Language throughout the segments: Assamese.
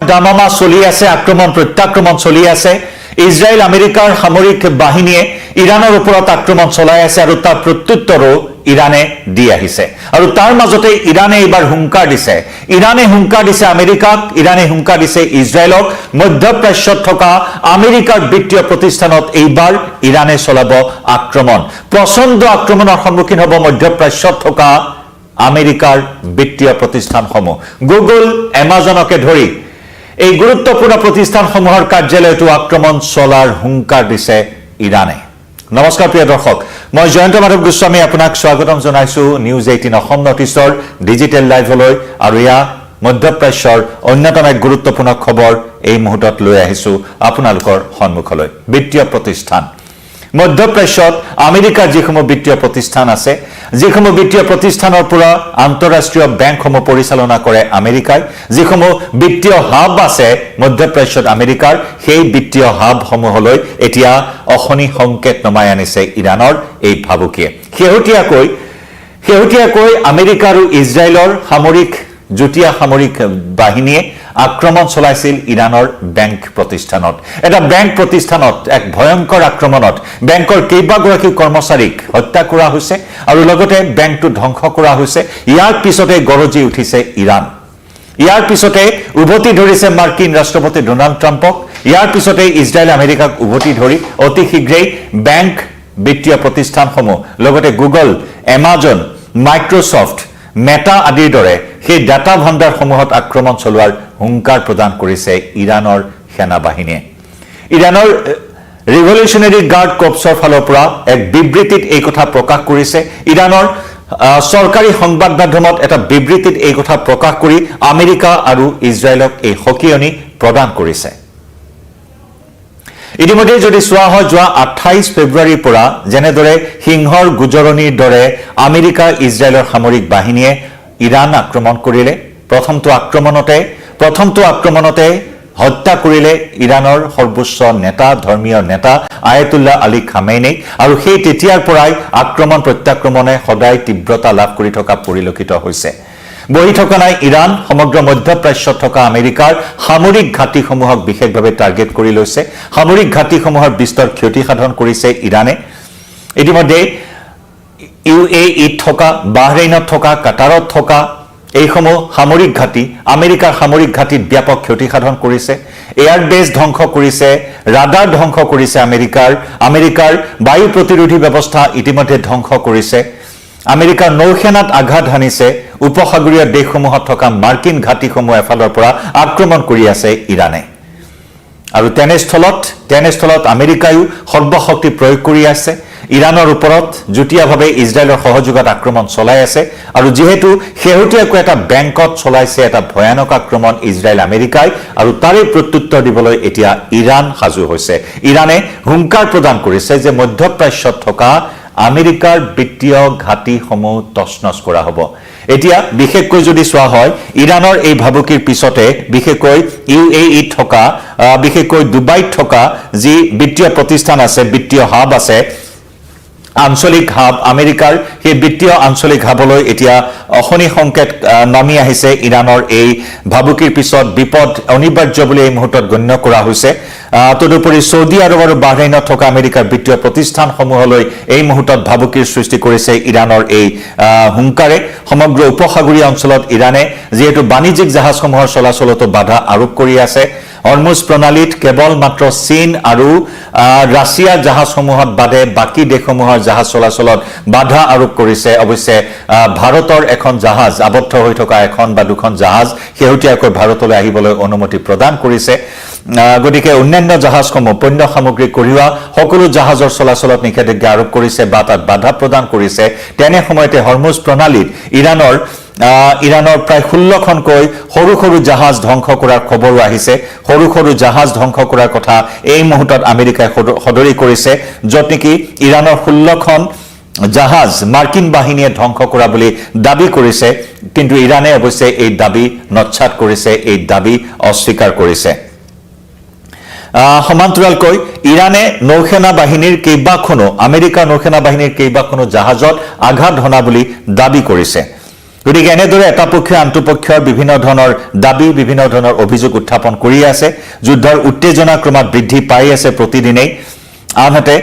দামামা চলি আছে, আক্ৰমণ প্ৰত্যাক্ৰমণ চলি আছে। ইজৰাইল আমেৰিকাৰ সামৰিক বাহিনীয়ে ইৰাণৰ ওপৰত আক্ৰমণ চলাই আছে আৰু তাৰ প্ৰত্যুত্তৰো ইৰাণে দি আহিছে। আৰু তাৰ মাজতে ইৰাণে এইবাৰ হুংকাৰ দিছে। ইৰাণে হুংকাৰ দিছে আমেৰিকাক, ইৰাণে হুংকাৰ দিছে ইজৰাইলক। মধ্যপ্ৰাচ্যত থকা আমেৰিকাৰ বিত্তীয় প্ৰতিষ্ঠানত এইবাৰ ইৰাণে চলাব আক্ৰমণ। প্ৰচণ্ড আক্ৰমণৰ সন্মুখীন হ'ব মধ্যপ্ৰাচ্যত থকা আমেৰিকাৰ বিত্তীয় প্ৰতিষ্ঠানসমূহ। গুগল, এমাজনকে ধৰি এই গুৰুত্বপূৰ্ণ প্ৰতিষ্ঠানসমূহৰ কাৰ্যালয়তো আক্ৰমণ চলাৰ হুংকাৰ দিছে ইৰাণে। নমস্কাৰ প্ৰিয় দৰ্শক, মই জয়ন্ত মাধৱ গোস্বামী আপোনাক স্বাগতম জনাইছো নিউজ 18 অসম নৰ্থ ইষ্টৰ ডিজিটেল লাইভলৈ। আৰু এয়া মধ্যপ্ৰাচ্যৰ অন্যতম এক গুৰুত্বপূৰ্ণ খবৰ এই মুহূৰ্তত লৈ আহিছো আপোনালোকৰ সন্মুখলৈ। বিত্তীয় প্ৰতিষ্ঠান মধ্যপ্ৰাচ্যত আমেৰিকাৰ যিসমূহ বিত্তীয় প্ৰতিষ্ঠান আছে, যিসমূহ বিত্তীয় প্ৰতিষ্ঠানৰ পৰা আন্তঃৰাষ্ট্ৰীয় বেংকসমূহ পৰিচালনা কৰে আমেৰিকাই, যিসমূহ বিত্তীয় হাব আছে মধ্যপ্ৰাচ্যত আমেৰিকাৰ, সেই বিত্তীয় হাবসমূহলৈ এতিয়া অশনি সংকেত নমাই আনিছে ইৰাণৰ এই ভাবুকিয়ে। শেহতীয়াকৈ আমেৰিকা আৰু ইজৰাইলৰ যুটীয়া সামৰিক বাহিনীয়ে আক্ৰমণ চলাইছিল ইৰাণৰ বেংক প্ৰতিষ্ঠানত। এটা বেংক প্ৰতিষ্ঠানত এক ভয়ংকৰ আক্ৰমণত বেংকৰ কেইবাগৰাকী কৰ্মচাৰীক হত্যা কৰা হৈছে আৰু লগতে বেংকটো ধ্বংস কৰা হৈছে। ইয়াৰ পিছতে গৰজি উঠিছে ইৰাণ। ইয়াৰ পিছতে উভতি ধৰিছে মাৰ্কিন ৰাষ্ট্ৰপতি ডোনাল্ড ট্ৰাম্পক। ইয়াৰ পিছতে ইজৰাইল আমেৰিকাক উভতি ধৰি অতি শীঘ্ৰেই বেংক, বিত্তীয় প্ৰতিষ্ঠানসমূহ, লগতে গুগল, এমাজন, মাইক্ৰছফ্ট, মেটা আদিৰ দৰে সেই ডাটা ভাণ্ডাৰসমূহত আক্ৰমণ চলোৱাৰ হুংকাৰ প্ৰদান কৰিছে ইৰাণৰ সেনাবাহিনীয়ে। ইৰাণৰ ৰিভলিউচনাৰী গাৰ্ড কৰ্পছৰ ফালৰ পৰা এক বিবৃতিত এই কথা প্ৰকাশ কৰিছে। ইৰাণৰ চৰকাৰী সংবাদ মাধ্যমত এটা বিবৃতিত এই কথা প্ৰকাশ কৰি আমেৰিকা আৰু ইজৰাইলক এই সকিয়নি প্ৰদান কৰিছে। ইতিমধ্যে যদি চোৱা হয়, যোৱা 28 ফেব্ৰুৱাৰীৰ পৰা যেনেদৰে সিংহৰ গোজৰণিৰ দৰে আমেৰিকা ইজৰাইলৰ সামৰিক বাহিনীয়ে ইৰাণ আক্ৰমণ কৰিলে, প্ৰথমটো আক্ৰমণতে হত্যা কৰিলে ইৰাণৰ সৰ্বোচ্চ নেতা, ধৰ্মীয় নেতা আয়াতুল্লাহ আলী খামেইনিক। আৰু সেই তেতিয়াৰ পৰাই আক্ৰমণ প্ৰত্যাক্ৰমণে সদায় তীব্ৰতা লাভ কৰি থকা পৰিলক্ষিত হৈছে। বহি থকা নাই ইৰাণ, সমগ্ৰ মধ্যপ্ৰাচ্যত থকা আমেৰিকাৰ সামৰিক ঘাটিসমূহক বিশেষভাৱে টাৰ্গেট কৰি লৈছে। সামৰিক ঘাটিসমূহৰ বিস্তৰ ক্ষতি সাধন কৰিছে ইৰাণে। ইতিমধ্যে UAEত থকা, বাহৰেইনত থকা, কাটাৰত থকা এইসমূহ সামৰিক ঘাটি, আমেৰিকাৰ সামৰিক ঘাটিত ব্যাপক ক্ষতি সাধন কৰিছে। এয়াৰবেছ ধ্বংস কৰিছে, ৰাডাৰ ধ্বংস কৰিছে আমেৰিকাৰ বায়ু প্ৰতিৰোধী ব্যৱস্থা ইতিমধ্যে ধ্বংস কৰিছে। আমেৰিকাৰ নৌসেনাত আঘাত হানিছে। উপসাগৰীয় দেশসমূহত থকা মাৰ্কিন ঘাটিসমূহ এফালৰ পৰা আক্ৰমণ কৰি আছে ইৰাণে। আৰু তেনেস্থলত আমেৰিকায়ো সৰ্বশক্তি প্ৰয়োগ কৰি আছে। ইৰাণৰ ওপৰত যুটীয়াভাৱে ইজৰাইলৰ সহযোগত আক্ৰমণ চলাই আছে। আৰু যিহেতু শেহতীয়াকৈ এটা বেংকত চলাইছে এটা ভয়ানক আক্ৰমণ ইজৰাইল আমেৰিকাই, আৰু তাৰে প্ৰত্যুত্তৰ দিবলৈ এতিয়া ইৰাণ সাজু হৈছে। ইৰাণে হুংকাৰ প্ৰদান কৰিছে যে মধ্যপ্ৰাচ্যত থকা আমেৰিকাৰ বিত্তীয় ঘাটিসমূহ তছনছ কৰা হ'ব। এতিয়া বিশেষকৈ যদি চোৱা হয়, ইৰাণৰ এই ভাবুকিৰ পিছতে বিশেষকৈ UAEত থকা, বিশেষকৈ ডুবাইত থকা যি বিত্তীয় প্ৰতিষ্ঠান আছে, বিত্তীয় হাব আছে, আঞ্চলিক হাব, আমেৰিকাৰ সেই বিত্তীয় আঞ্চলিক হাবলৈ এতিয়া অশনি সংকেত নামি আহিছে। ইৰাণৰ এই ভাবুকিৰ পিছত বিপদ অনিবাৰ্য বুলি এই মুহূৰ্তত গণ্য কৰা হৈছে। তদুপৰি ছৌদি আৰব আৰু বাহৰেইনত থকা আমেৰিকাৰ বিত্তীয় প্ৰতিষ্ঠানসমূহলৈ এই মুহূৰ্তত ভাবুকিৰ সৃষ্টি কৰিছে ইৰাণৰ এই হুংকাৰে। সমগ্ৰ উপসাগৰীয় অঞ্চলত ইৰাণে যিহেতু বাণিজ্যিক জাহাজসমূহৰ চলাচলতো বাধা আৰোপ কৰি আছে। হৰমুজ প্ৰণালীত কেৱল মাত্ৰ চীন আৰু ৰাছিয়াৰ জাহাজসমূহত বাদে বাকী দেশসমূহৰ জাহাজ চলাচলত বাধা আৰোপ কৰিছে। অৱশ্যে ভাৰতৰ এখন জাহাজ, আবদ্ধ হৈ থকা এখন বা দুখন জাহাজ শেহতীয়াকৈ ভাৰতলৈ আহিবলৈ অনুমতি প্ৰদান কৰিছে। গতিকে অন্যান্য জাহাজসমূহ, পণ্য সামগ্ৰী কঢ়িওৱা সকলো জাহাজৰ চলাচলত নিষেধাজ্ঞা আৰোপ কৰিছে বা তাত বাধা প্ৰদান কৰিছে। তেনে সময়তে হৰমুজ প্ৰণালীত ইৰাণৰ প্ৰায় 16খনকৈ সৰু সৰু জাহাজ ধ্বংস কৰাৰ খবৰো আহিছে। সৰু জাহাজ ধ্বংস কৰাৰ কথা এই মুহূৰ্তত আমেৰিকাই সদৰি কৰিছে, য'ত নেকি ইৰাণৰ 16খন জাহাজ মাৰ্কিন বাহিনীয়ে ধ্বংস কৰা বুলি দাবী কৰিছে। কিন্তু ইৰাণে অৱশ্যে এই দাবী নচ্ছাত কৰিছে, এই দাবী অস্বীকাৰ কৰিছে। সমান্তৰালকৈ ইৰাণে নৌসেনা বাহিনীৰ কেইবাখনো, আমেৰিকাৰ নৌসেনা বাহিনীৰ কেইবাখনো জাহাজত আঘাত হনা বুলি দাবী কৰিছে। গতিকে এনেদৰে এটা পক্ষই আনটো পক্ষৰ বিভিন্ন ধৰণৰ দাবী বিভিন্ন ধৰণৰ অভিযোগ উত্থাপন কৰি আছে যুদ্ধৰ উত্তেজনা ক্ৰমাৎ বৃদ্ধি পাই আছে প্ৰতিদিনেই আনহাতে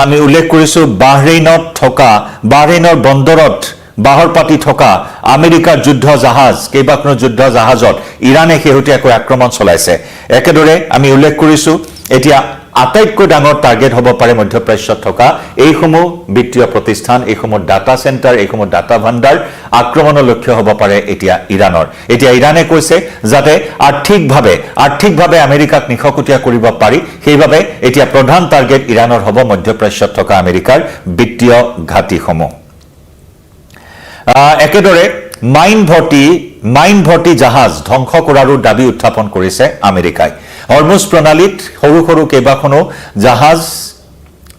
আমি উল্লেখ কৰিছো বাহৰেইনৰ বন্দৰত বাহৰ পাতি থকা আমেৰিকাৰ যুদ্ধ জাহাজ কেইবাখনো যুদ্ধ জাহাজত ইৰানে শেহতীয়াকৈ আক্ৰমণ চলাইছে একেদৰে আমি উল্লেখ কৰিছো এতিয়া আটাইতকৈ ডাঙৰ টাৰ্গেট হ'ব পাৰে মধ্যপ্ৰাচ্যত থকা এইসমূহ বিত্তীয় প্ৰতিষ্ঠান এইসমূহ ডাটা চেণ্টাৰ এইসমূহ ডাটা ভাণ্ডাৰ আক্ৰমণৰ লক্ষ্য হ'ব পাৰে এতিয়া ইৰানৰ এতিয়া ইৰানে কৈছে যাতে আৰ্থিকভাৱে আমেৰিকাক নিখকটীয়া কৰিব পাৰি সেইভাৱে এতিয়া প্ৰধান টাৰ্গেট ইৰানৰ হ'ব মধ্যপ্ৰাচ্যত থকা আমেৰিকাৰ বিত্তীয় ঘাটিসমূহ একেদৰে মাইন ভৰ্তি জাহাজ ধ্বংস কৰাৰো দাবী উত্থাপন কৰিছে আমেৰিকাই হৰমুজ প্ৰণালীত সৰু কেইবাখনো জাহাজ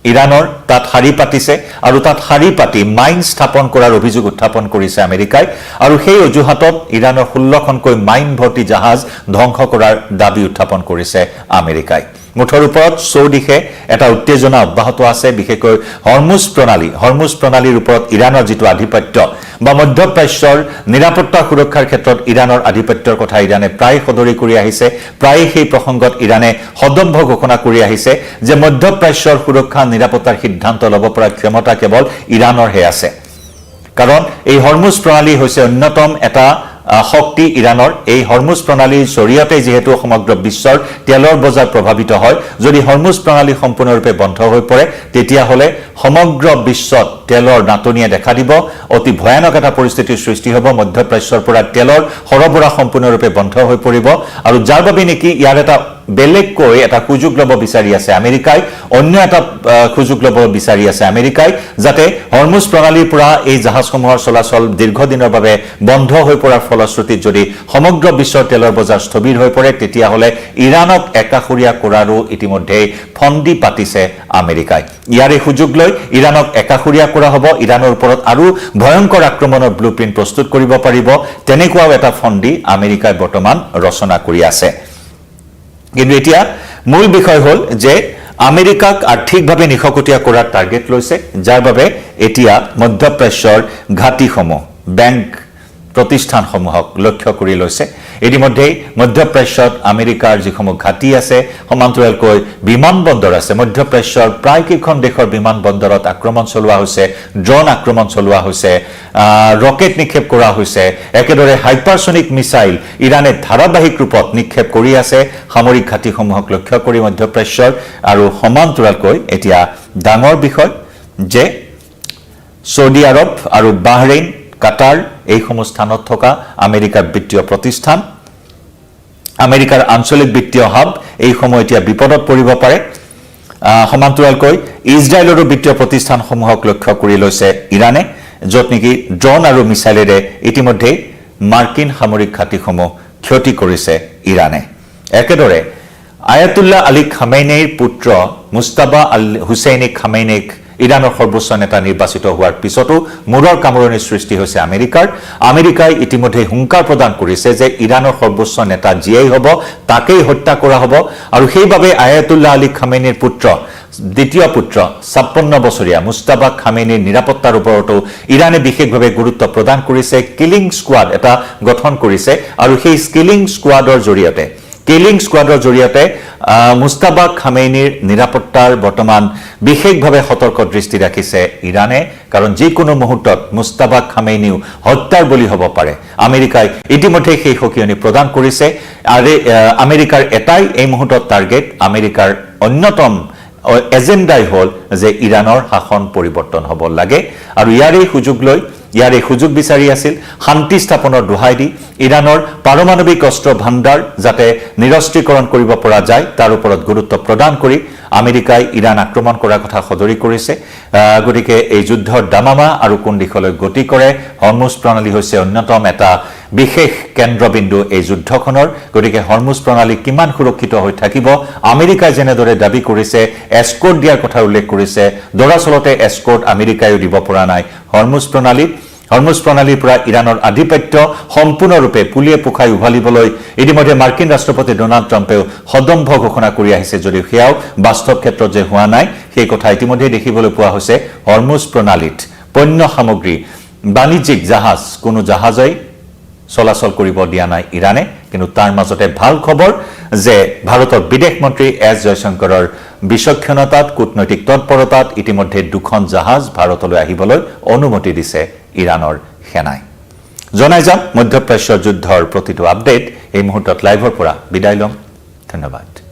ইৰানৰ তাত শাৰী পাতিছে আৰু তাত শাৰী পাতি মাইন স্থাপন কৰাৰ অভিযোগ উত্থাপন কৰিছে আমেৰিকাই আৰু সেই অজুহাতত ইৰানৰ 16খনকৈ মাইন ভৰ্তি জাহাজ ধ্বংস কৰাৰ দাবী উত্থাপন কৰিছে আমেৰিকাই মুঠৰ ওপৰত চৌদিশে এটা উত্তেজনা অব্যাহত আছে বিশেষকৈ হৰমুজ প্ৰণালীৰ ওপৰত ইৰানৰ যিটো আধিপত্য বা মধ্যপ্ৰাচ্যৰ নিৰাপত্তা সুৰক্ষাৰ ক্ষেত্ৰত ইৰানৰ আধিপত্যৰ কথা ইৰানে প্ৰায় সদৰি কৰি আহিছে প্ৰায় সেই প্ৰসংগত ইৰানে সদম্ভ ঘোষণা কৰি আহিছে যে মধ্যপ্ৰাচ্যৰ সুৰক্ষা নিৰাপত্তাৰ সিদ্ধান্ত ল'ব পৰা ক্ষমতা কেৱল ইৰানৰহে আছে কাৰণ এই হৰমুজ প্ৰণালী হৈছে অন্যতম এটা শক্তি ইৰানৰ এই হৰমুজ প্ৰণালীৰ জৰিয়তে যেহেতু সমগ্ৰ বিশ্বৰ তেলৰ বজাৰ প্ৰভাৱিত হয় যদি হৰমুজ প্ৰণালী সম্পূৰ্ণৰূপে বন্ধ হৈ পৰে তেতিয়াহ'লে সমগ্ৰ বিশ্বত তেলৰ নাটনিয়ে দেখা দিব অতি ভয়ানক এটা পৰিস্থিতিৰ সৃষ্টি হ'ব মধ্যপ্ৰাচ্যৰ পৰা তেলৰ সৰবৰাহ সম্পূৰ্ণৰূপে বন্ধ হৈ পৰিব আৰু যাৰ বাবে নেকি ইয়াৰ এটা বেলেগকৈ এটা সুযোগ ল'ব বিচাৰি আছে আমেৰিকাই অন্য এটা সুযোগ ল'ব বিচাৰি আছে আমেৰিকাই যাতে হৰমুজ প্ৰণালীৰ পৰা এই জাহাজসমূহৰ চলাচল দীৰ্ঘদিনৰ বাবে বন্ধ হৈ পৰাৰ ফলশ্ৰুতিত যদি সমগ্ৰ বিশ্বৰ তেলৰ বজাৰ স্থবিৰ হৈ পৰে তেতিয়াহ'লে ইৰানক একাষৰীয়া কৰাৰো ইতিমধ্যে ফন্দি পাতিছে আমেৰিকাই ইয়াৰে সুযোগ লৈ ইৰানক একাষৰীয়া কৰা হ'ব ইৰানৰ ওপৰত আৰু ভয়ংকৰ আক্ৰমণৰ ব্লুপ্ৰিণ্ট প্ৰস্তুত কৰিব পাৰিব তেনেকুৱাও এটা ফন্দি আমেৰিকাই বৰ্তমান ৰচনা কৰি আছে কিন্তু এতিয়া মূল বিষয় হ'ল যে আমেৰিকাক আৰ্থিকভাৱে নিখকটীয়া কৰাৰ টাৰ্গেট লৈছে যাৰ বাবে এতিয়া মধ্যপ্ৰাচ্যৰ ঘাটিসমূহ বেংক প্ৰতিষ্ঠানসমূহক লক্ষ্য কৰি লৈছে ইতিমধ্যে মধ্যপ্ৰাচ্যত আমেৰিকাৰ যিসমূহ ঘাটি আছে সমান্তৰালকৈ বিমানবন্দৰ আছে মধ্যপ্ৰাচ্যৰ প্ৰায় কেইখন দেশৰ বিমানবন্দৰত আক্ৰমণ চলোৱা হৈছে ড্ৰোন আক্ৰমণ চলোৱা হৈছে ৰকেট নিক্ষেপ কৰা হৈছে একেদৰে হাইপাৰসনিক মিসাইল ইৰানে ধাৰাবাহিক ৰূপত নিক্ষেপ কৰি আছে সামৰিক ঘাটিসমূহক লক্ষ্য কৰি মধ্যপ্ৰাচ্যৰ আৰু সমান্তৰালকৈ এতিয়া ডাঙৰ বিষয় যে সৌদি আৰব আৰু বাহৰেইন কাটাৰ এইসমূহ স্থানত থকা আমেৰিকাৰ বিত্তীয় প্ৰতিষ্ঠান আমেৰিকাৰ আঞ্চলিক বিত্তীয় হাব এইসমূহ এতিয়া বিপদত পৰিব পাৰে সমান্তৰালকৈ ইজৰাইলৰো বিত্তীয় প্ৰতিষ্ঠানসমূহক লক্ষ্য কৰি লৈছে ইৰানে য'ত নেকি ড্ৰোন আৰু মিছাইলেৰে ইতিমধ্যে মাৰ্কিন সামৰিক ঘাটিসমূহ ক্ষতি কৰিছে ইৰানে একেদৰে আয়াতুল্লাহ আলী খামেইনিৰ পুত্ৰ মুস্তাবা আল হুছেইনি খামেইনিক ইৰানৰ সৰ্বোচ্চ নেতা নিৰ্বাচিত হোৱাৰ পিছতো মূৰৰ কামৰণিৰ সৃষ্টি হৈছে আমেৰিকাই ইতিমধ্যে হুংকাৰ প্ৰদান কৰিছে যে ইৰানৰ সৰ্বোচ্চ নেতা যিয়েই হ'ব তাকেই হত্যা কৰা হ'ব আৰু সেইবাবে আয়াতুল্লাহ আলী খামেইনিৰ পুত্ৰ দ্বিতীয় পুত্ৰ 56 বছৰীয়া মুস্তাবা খামেইনিৰ নিৰাপত্তাৰ ওপৰতো ইৰানে বিশেষভাৱে গুৰুত্ব প্ৰদান কৰিছে কিলিং স্কোৱাড এটা গঠন কৰিছে আৰু সেই কিলিং স্কোৱাডৰ জৰিয়তে মুস্তাবা খামেইনিৰ নিৰাপত্তাৰ বৰ্তমান বিশেষভাৱে সতৰ্ক দৃষ্টি ৰাখিছে ইৰানে কাৰণ যিকোনো মুহূৰ্তত মুস্তাবা খামেইনিও হত্যাৰ বলি হ'ব পাৰে আমেৰিকাই ইতিমধ্যে সেই সকিয়নি প্ৰদান কৰিছে আৰু আমেৰিকাৰ এটাই এই মুহূৰ্তত টাৰ্গেট আমেৰিকাৰ অন্যতম এজেণ্ডাই হ'ল যে ইৰানৰ শাসন পৰিৱৰ্তন হ'ব লাগে আৰু ইয়াৰে সুযোগ বিচাৰি আছিল শান্তি স্থাপনৰ দোহাই দি ইৰানৰ পাৰমাণৱিক অস্ত্ৰ ভাণ্ডাৰ যাতে নিৰস্ত্ৰীকৰণ কৰিব পৰা যায় তাৰ ওপৰত গুৰুত্ব প্ৰদান কৰি আমেৰিকাই ইৰান আক্ৰমণ কৰাৰ কথা সদৰি কৰিছে গতিকে এই যুদ্ধৰ দামামা আৰু কোন দিশলৈ গতি কৰে হৰমুজ প্ৰণালী হৈছে অন্যতম এটা বিশেষ কেন্দ্ৰবিন্দু এই যুদ্ধখনৰ গতিকে হৰমুজ প্ৰণালী কিমান সুৰক্ষিত হৈ থাকিব আমেৰিকাই যেনেদৰে দাবী কৰিছে এস্কৰ্ট দিয়াৰ কথা উল্লেখ কৰিছে দৰাচলতে এস্কৰ্ট আমেৰিকাইও দিব পৰা নাই হৰমুজ প্ৰণালীৰ পৰা ইৰানৰ আধিপত্য সম্পূৰ্ণৰূপে পুলিয়ে পোখাই উভালিবলৈ ইতিমধ্যে মাৰ্কিন ৰাষ্ট্ৰপতি ডোনাল্ড ট্ৰাম্পেও সদম্ভ ঘোষণা কৰি আহিছে যদিও সেয়াও বাস্তৱ ক্ষেত্ৰত যে হোৱা নাই সেই কথা ইতিমধ্যে দেখিবলৈ পোৱা হৈছে হৰমুজ প্ৰণালীত পণ্য সামগ্ৰী বাণিজ্যিক জাহাজ কোনো জাহাজই চলাচল কৰিব দিয়া নাই ইৰাণে কিন্তু তাৰ মাজতে ভাল খবৰ যে ভাৰতৰ বিদেশ মন্ত্ৰী এছ জয়শংকৰৰ বিচক্ষণতাত কূটনৈতিক তৎপৰতাত ইতিমধ্যে দুখন জাহাজ ভাৰতলৈ আহিবলৈ অনুমতি দিছে ইৰাণৰ সেনাই জনাই যাম মধ্যপ্ৰাচ্য যুদ্ধৰ প্ৰতিটো আপডেট এই মুহূৰ্তত লাইভৰ পৰা বিদায় লম ধন্যবাদ